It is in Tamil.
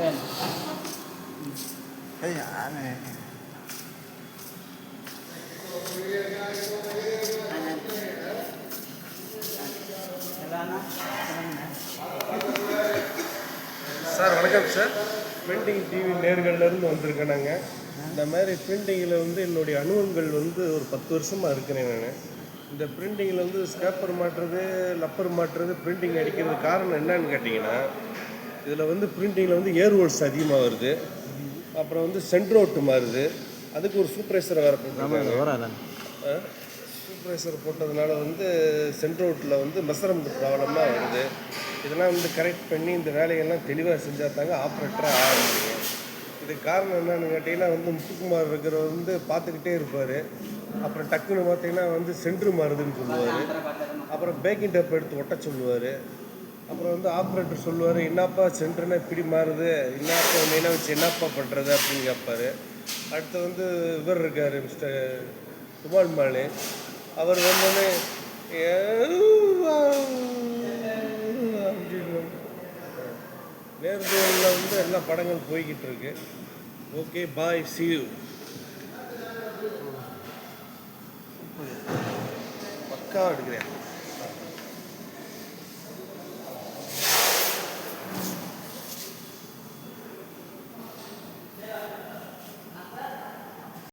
சார் வணக்கம் சார். பிரிண்டிங் டிவி நேர்கள்லேருந்து வந்திருக்கேன். நாங்கள் இந்த மாதிரி பிரிண்டிங்கில் என்னுடைய அனுபவங்கள் ஒரு 10 வருஷமாக இருக்கிறேன். நான் இந்த பிரிண்டிங்கில் ஸ்கேப்பர் மாட்டுறது, லப்பர் மாட்டுறது, பிரிண்டிங் அடிக்கிறது காரணம் என்னன்னு கேட்டிங்கன்னா, இதில் பிரிண்டிங்கில் ஏர் ஹோல்ஸ் அதிகமாக வருது. அப்புறம் சென்ட்ரோட்டு மாறுது. அதுக்கு ஒரு சூப்பர்வைசரை வேறு போட்டுருக்காங்க. சூப்பர்வைசர் போட்டதுனால சென்ட்ரோட்டில் மெஷர்மெண்ட் ப்ராப்ளமாக வருது. இதெல்லாம் கரெக்ட் பண்ணி இந்த வேலையெல்லாம் தெளிவாக செஞ்சால் தாங்க ஆப்ரேட்டராக ஆக முடியும். இதுக்கு காரணம் என்னன்னு கேட்டிங்கன்னா, முத்துக்குமார் இருக்கிறவர் பார்த்துக்கிட்டே இருப்பார். அப்புறம் டக்குன்னு பார்த்தீங்கன்னா சென்ட்ரு மாறுதுன்னு சொல்லுவார். அப்புறம் பேக்கிங் டேப் எடுத்து ஒட்ட சொல்லுவார். அப்புறம் ஆப்ரேட்டர் சொல்லுவார், என்னப்பா சென்டர்னா இப்படி மாறுது, என்னப்பா மெயினாக வச்சு என்னப்பா பண்ணுறது அப்படின்னு கேட்பார். அடுத்து இவர் இருக்கார், மிஸ்டர் குமார் மாலு. அவர் வந்தோடனே நேர்களில் எல்லா படங்கள் போய்கிட்டு இருக்கு. Okay, bye, see you. பக்காவாக எடுக்கிறேன்.